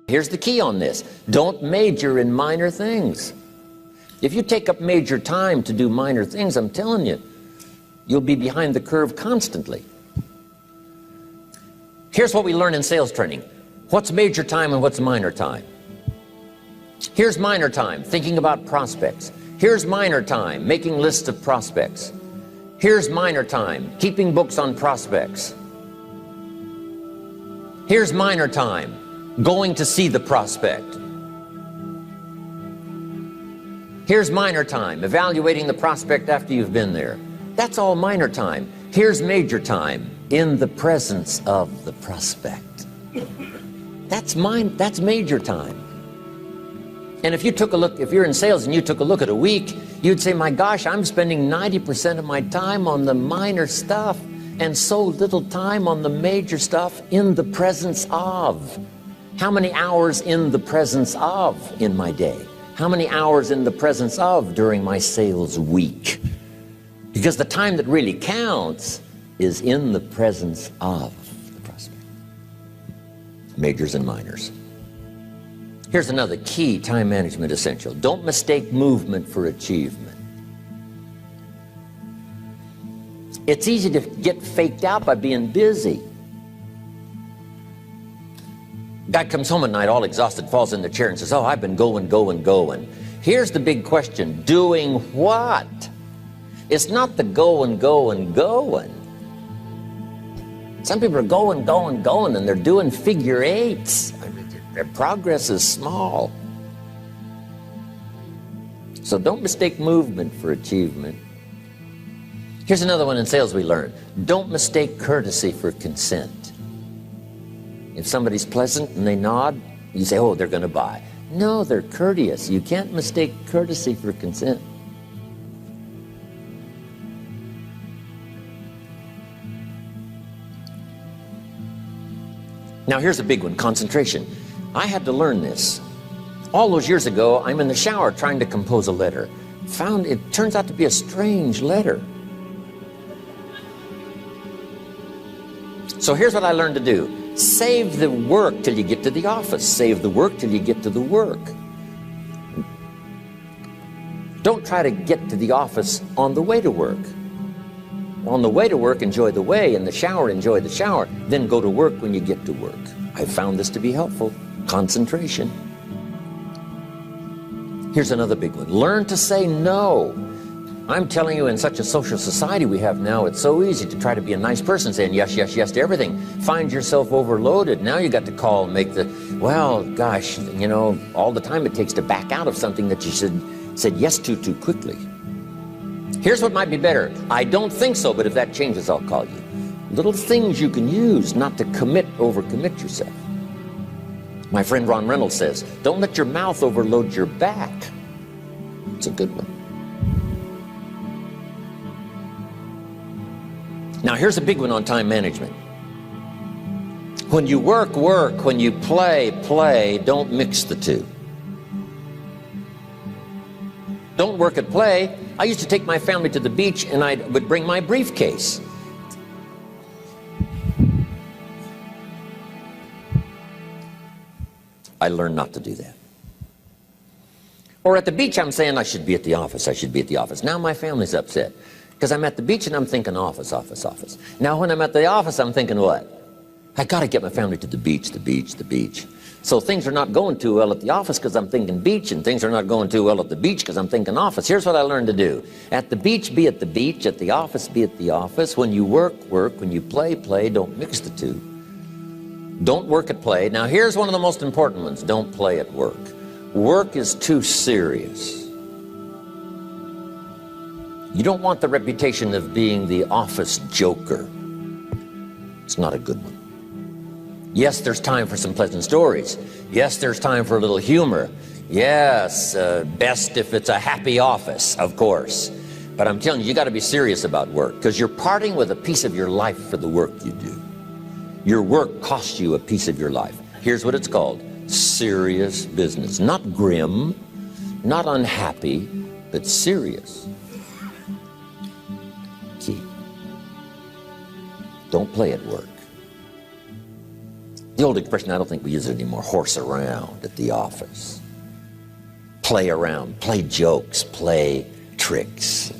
Here's the key on this. Don't major in minor things. If you take up major time to do minor things, I'm telling you, you'll be behind the curve constantly. Here's what we learn in sales training. What's major time and what's minor time? Here's minor time, thinking about prospects. Here's minor time, making lists of prospects. Here's minor time, keeping books on prospects. Here's minor time, going to see the prospect. Here's minor time, evaluating the prospect after you've been there. That's all minor time. Here's major time, in the presence of the prospect. That's major time. And if you took a look, if you're in sales and you took a look at a week, you'd say, my gosh, I'm spending 90% of my time on the minor stuff and so little time on the major stuff in the presence of. How many hours in the presence of in my day? How many hours in the presence of during my sales week? Because the time that really counts is in the presence of the prospect. Majors and minors. Here's another key time management essential. Don't mistake movement for achievement. It's easy to get faked out by being busy. Guy comes home at night all exhausted, falls in the chair and says, oh, I've been going. Here's the big question. Doing what? It's not the going. Some people are going, and they're doing figure eights. I mean, their progress is small. So don't mistake movement for achievement. Here's another one in sales we learned. Don't mistake courtesy for consent. If somebody's pleasant and they nod, you say, oh, they're going to buy. No, they're courteous. You can't mistake courtesy for consent. Now here's a big one, concentration. I had to learn this. All those years ago, I'm in the shower trying to compose a letter. Found it turns out to be a strange letter. So here's what I learned to do. Save the work till you get to the office. Save the work till you get to the work. Don't try to get to the office on the way to work. On the way to work, enjoy the way. In the shower, enjoy the shower. Then go to work when you get to work. I found this to be helpful. Concentration. Here's another big one. Learn to say no. I'm telling you, in such a social society we have now, it's so easy to try to be a nice person, saying yes to everything. Find yourself overloaded. Now you got to call and make the, well, gosh, you know, all the time it takes to back out of something that you said yes to too quickly. Here's what might be better. I don't think so, but if that changes, I'll call you. Little things you can use not to overcommit yourself. My friend Ron Reynolds says, don't let your mouth overload your back. It's a good one. Now here's a big one on time management. When you work, when you play, don't mix the two. Don't work at play. I used to take my family to the beach and I would bring my briefcase. I learned not to do that. Or at the beach, I'm saying I should be at the office. Now my family's upset. Because I'm at the beach and I'm thinking office. Now when I'm at the office, I'm thinking what? I got to get my family to the beach. So things are not going too well at the office because I'm thinking beach, and things are not going too well at the beach because I'm thinking office. Here's what I learned to do. At the beach, be at the beach. At the office, be at the office. When you work. When you play. Don't mix the two. Don't work at play. Now here's one of the most important ones. Don't play at work. Work is too serious. You don't want the reputation of being the office joker. It's not a good one. Yes, there's time for some pleasant stories. Yes, there's time for a little humor. Yes, best if it's a happy office, of course. But I'm telling you, you got to be serious about work, because you're parting with a piece of your life for the work you do. Your work costs you a piece of your life. Here's what it's called. Serious business. Not grim, not unhappy, but serious. Key. Don't play at work. The old expression, I don't think we use it anymore, horse around at the office. Play around, play jokes, play tricks.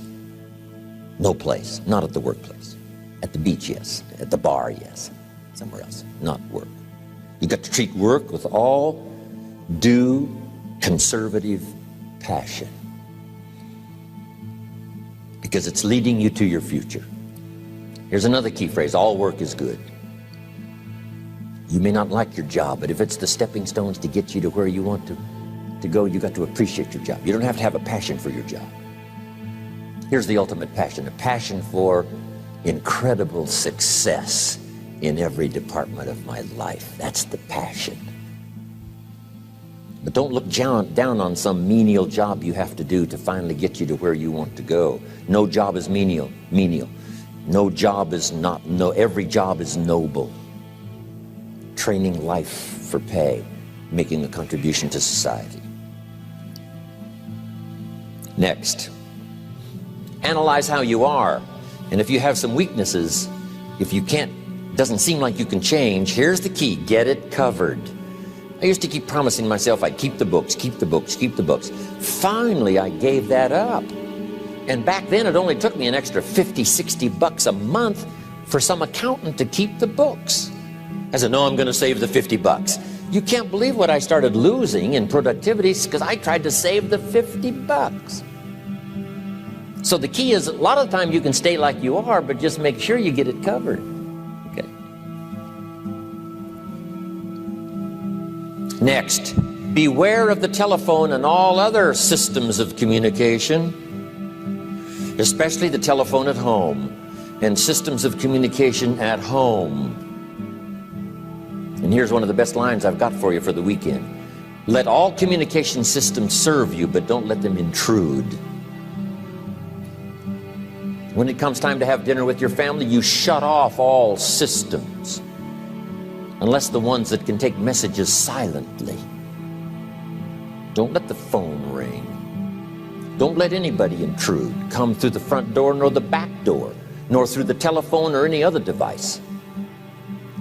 No place, not at the workplace. At the beach, yes. At the bar, yes. Somewhere else, not work. You got to treat work with all due conservative passion, because it's leading you to your future. Here's another key phrase: all work is good. You may not like your job, but if it's the stepping stones to get you to where you want to go, you got to appreciate your job. You don't have to have a passion for your job. Here's the ultimate passion: a passion for incredible success in every department of my life. That's the passion. But don't look down on some menial job you have to do to finally get you to where you want to go. No job is menial. No job is not, every job is noble. Training life for pay, making a contribution to society. Next, analyze how you are. And if you have some weaknesses, if you can't, doesn't seem like you can change, here's the key: get it covered. I used to keep promising myself I'd keep the books, keep the books, keep the books. Finally, I gave that up. And back then, it only took me an extra $50, $60 a month for some accountant to keep the books. I said, no, I'm going to save the $50. You can't believe what I started losing in productivity because I tried to save the $50. So the key is, a lot of the time you can stay like you are, but just make sure you get it covered. Okay. Next, beware of the telephone and all other systems of communication, especially the telephone at home and systems of communication at home. And here's one of the best lines I've got for you for the weekend: let all communication systems serve you, but don't let them intrude. When it comes time to have dinner with your family, you shut off all systems, unless the ones that can take messages silently. Don't let the phone ring. Don't let anybody intrude, come through the front door nor the back door, nor through the telephone or any other device.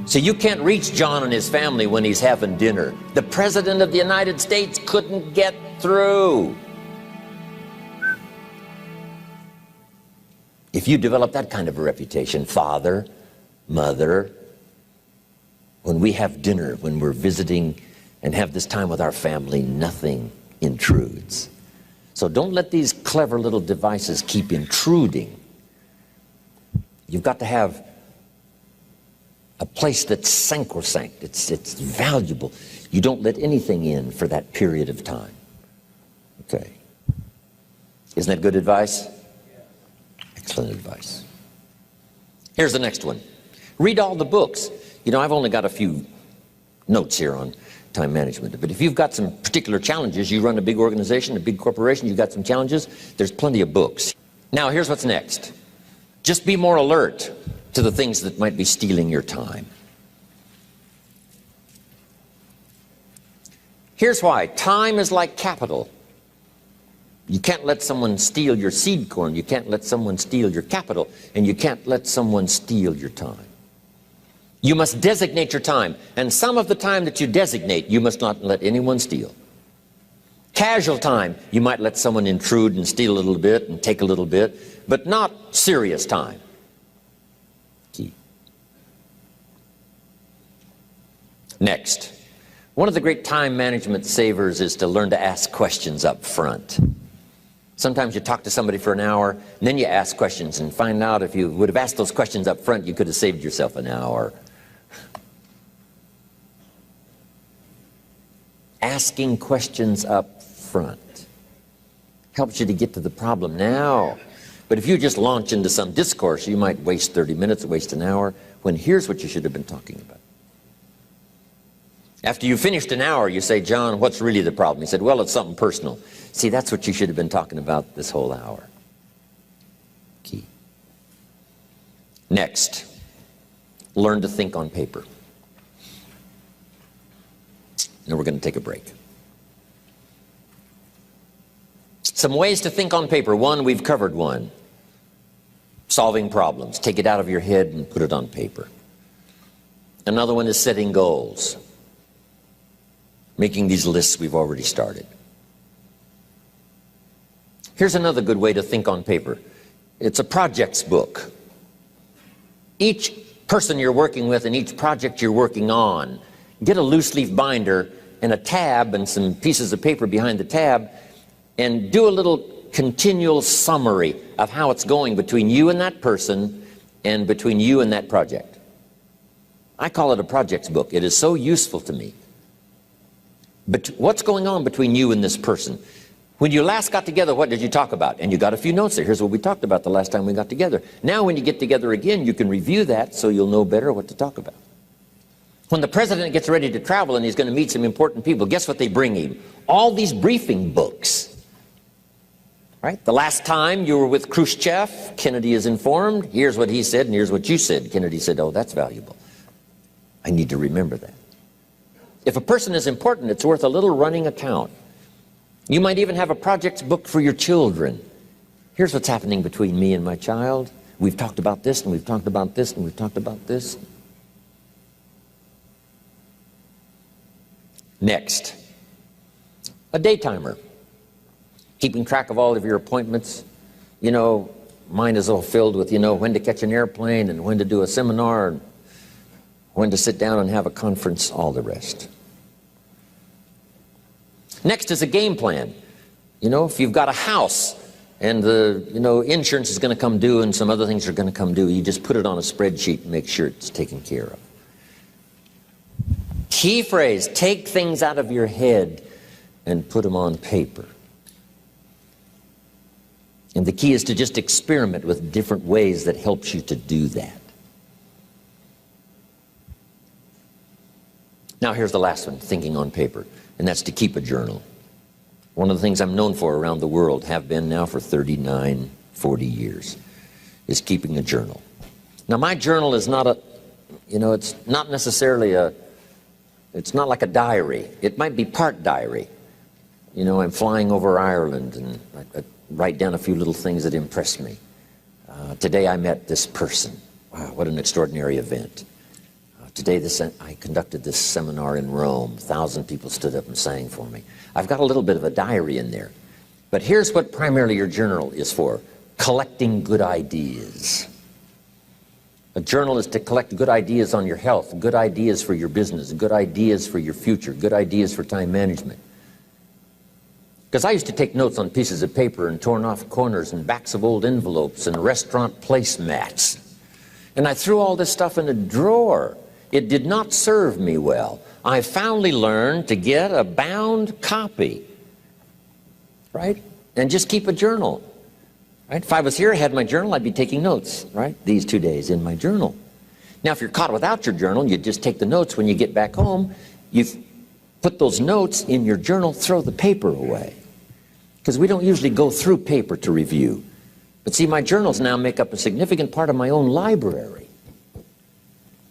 So you can't reach John and his family when he's having dinner. The President of the United States couldn't get through. If you develop that kind of a reputation, father, mother, when we have dinner, when we're visiting and have this time with our family, nothing intrudes. So don't let these clever little devices keep intruding. You've got to have a place that's sacrosanct, it's valuable. You don't let anything in for that period of time. Okay. Isn't that good advice? Excellent advice. Here's the next one. Read all the books. You know, I've only got a few notes here on time management, but if you've got some particular challenges, you run a big organization, a big corporation, you've got some challenges, there's plenty of books. Now, here's what's next. Just be more alert to the things that might be stealing your time. Here's why. Time is like capital. You can't let someone steal your seed corn. You can't let someone steal your capital. And you can't let someone steal your time. You must designate your time. And some of the time that you designate, you must not let anyone steal. Casual time, you might let someone intrude and steal a little bit and take a little bit, but not serious time. Key. Next, one of the great time management savers is to learn to ask questions up front. Sometimes you talk to somebody for an hour, and then you ask questions and find out if you would have asked those questions up front, you could have saved yourself an hour. Asking questions up front helps you to get to the problem now. But if you just launch into some discourse, you might waste 30 minutes, waste an hour, when here's what you should have been talking about. After you finished an hour, you say, John, what's really the problem? He said, well, it's something personal. See, that's what you should have been talking about this whole hour. Key. Next, learn to think on paper. Now we're going to take a break. Some ways to think on paper. One, we've covered one. Solving problems. Take it out of your head and put it on paper. Another one is setting goals. Making these lists we've already started. Here's another good way to think on paper. It's a projects book. Each person you're working with and each project you're working on, get a loose leaf binder and a tab and some pieces of paper behind the tab, and do a little continual summary of how it's going between you and that person and between you and that project. I call it a projects book. It is so useful to me. But what's going on between you and this person? When you last got together, what did you talk about? And you got a few notes there. Here's what we talked about the last time we got together. Now when you get together again, you can review that so you'll know better what to talk about. When the president gets ready to travel and he's going to meet some important people, guess what they bring him? All these briefing books. Right? The last time you were with Khrushchev, Kennedy is informed. Here's what he said and here's what you said. Kennedy said, oh, that's valuable. I need to remember that. If a person is important, it's worth a little running account. You might even have a projects book for your children. Here's what's happening between me and my child. We've talked about this, and we've talked about this, and we've talked about this. Next, a day timer. Keeping track of all of your appointments. You know, mine is all filled with, you know, when to catch an airplane and when to do a seminar and when to sit down and have a conference, all the rest. Next is a game plan. You know, if you've got a house and the, insurance is going to come due and some other things are going to come due, you just put it on a spreadsheet and make sure it's taken care of. Key phrase, take things out of your head and put them on paper. And the key is to just experiment with different ways that helps you to do that. Now here's the last one, thinking on paper, and that's to keep a journal. One of the things I'm known for around the world, have been now for 39, 40 years, is keeping a journal. Now my journal is not a, it's not necessarily it's not like a diary. It might be part diary. I'm flying over Ireland and I write down a few little things that impress me. Today I met this person. Wow, what an extraordinary event. Today I conducted this seminar in Rome. 1,000 people stood up and sang for me. I've got a little bit of a diary in there. But here's what primarily your journal is for. Collecting good ideas. A journal is to collect good ideas on your health, good ideas for your business, good ideas for your future, good ideas for time management. Because I used to take notes on pieces of paper and torn off corners and backs of old envelopes and restaurant placemats. And I threw all this stuff in a drawer. It did not serve me well. I finally learned to get a bound copy, right? And just keep a journal, right? If I was here, I had my journal, I'd be taking notes, right? These 2 days in my journal. Now, if you're caught without your journal, you just take the notes. When you get back home, you put those notes in your journal, throw the paper away. Because we don't usually go through paper to review. But see, my journals now make up a significant part of my own library.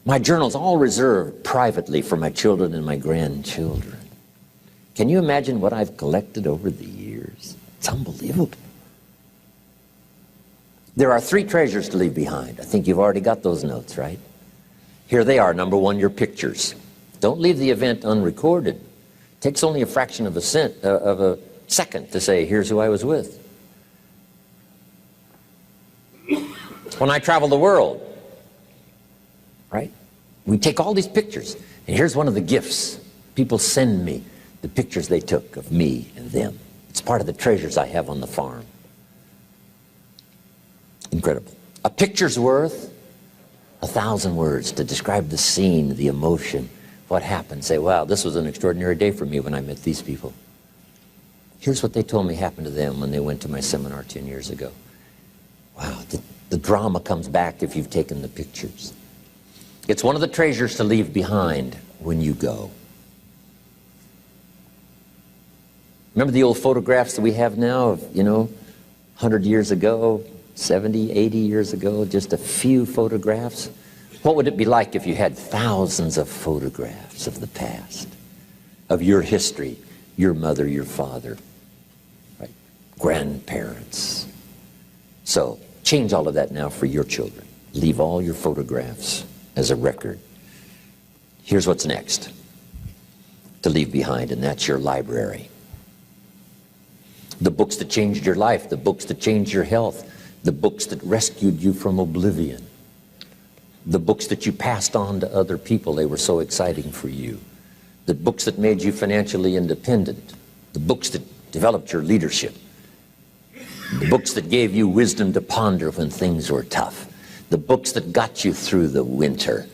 My journal's all reserved privately for my children and my grandchildren. Can you imagine what I've collected over the years? It's unbelievable. There are 3 treasures to leave behind. I think you've already got those notes, right? Here they are. Number 1, your pictures. Don't leave the event unrecorded. It takes only a fraction of a second to say, here's who I was with. When I travel the world, right? We take all these pictures, and here's one of the gifts. People send me the pictures they took of me and them. It's part of the treasures I have on the farm. Incredible. A picture's worth 1,000 words to describe the scene, the emotion, what happened. Say, wow, this was an extraordinary day for me when I met these people. Here's what they told me happened to them when they went to my seminar 10 years ago. Wow, the drama comes back if you've taken the pictures. It's one of the treasures to leave behind when you go. Remember the old photographs that we have now of, 100 years ago, 70, 80 years ago, just a few photographs? What would it be like if you had thousands of photographs of the past, of your history, your mother, your father, right? Grandparents? So change all of that now for your children. Leave all your photographs as a record Here's what's next to leave behind, and that's your library. The books that changed your life, the books that changed your health, the books that rescued you from oblivion, the books that you passed on to other people, they were so exciting for you, the books that made you financially independent, the books that developed your leadership, the books that gave you wisdom to ponder when things were tough, the books that got you through the winter,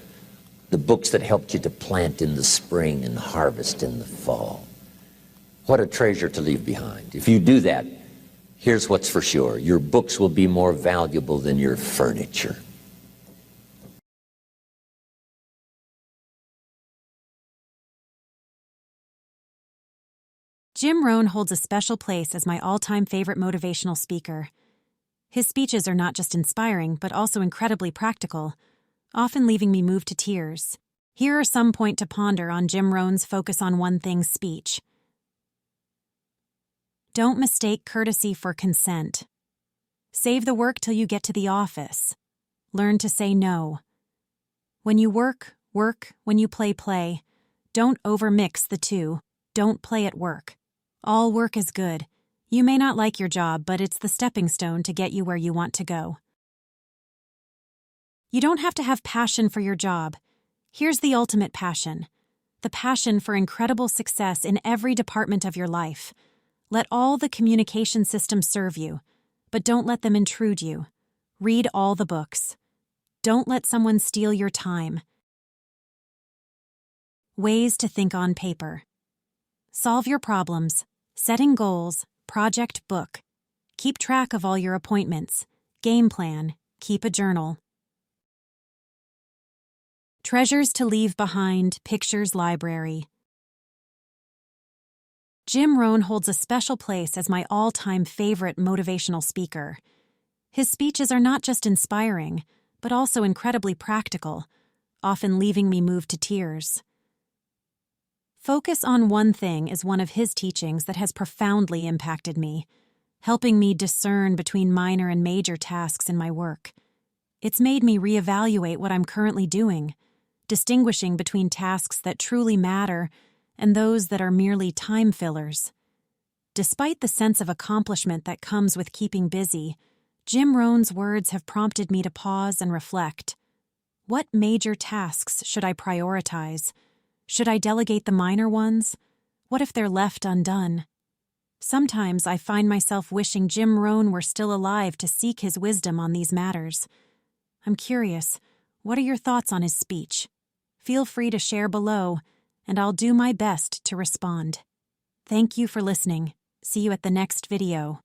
the books that helped you to plant in the spring and harvest in the fall. What a treasure to leave behind. If you do that, here's what's for sure. Your books will be more valuable than your furniture. Jim Rohn holds a special place as my all-time favorite motivational speaker. His speeches are not just inspiring, but also incredibly practical, often leaving me moved to tears. Here are some points to ponder on Jim Rohn's Focus on One Thing speech. Don't mistake courtesy for consent. Save the work till you get to the office. Learn to say no. When you work, work. When you play, play. Don't overmix the two. Don't play at work. All work is good. You may not like your job, but it's the stepping stone to get you where you want to go. You don't have to have passion for your job. Here's the ultimate passion. The passion for incredible success in every department of your life. Let all the communication systems serve you, but don't let them intrude you. Read all the books. Don't let someone steal your time. Ways to think on paper. Solve your problems. Setting goals. Project book. Keep track of all your appointments. Game plan. Keep a journal. Treasures to leave behind. Pictures library. Jim Rohn holds a special place as my all-time favorite motivational speaker. His speeches are not just inspiring, but also incredibly practical, often leaving me moved to tears. Focus on One Thing is one of his teachings that has profoundly impacted me, helping me discern between minor and major tasks in my work. It's made me reevaluate what I'm currently doing, distinguishing between tasks that truly matter and those that are merely time fillers. Despite the sense of accomplishment that comes with keeping busy, Jim Rohn's words have prompted me to pause and reflect. What major tasks should I prioritize? Should I delegate the minor ones? What if they're left undone? Sometimes I find myself wishing Jim Rohn were still alive to seek his wisdom on these matters. I'm curious, what are your thoughts on his speech? Feel free to share below, and I'll do my best to respond. Thank you for listening. See you at the next video.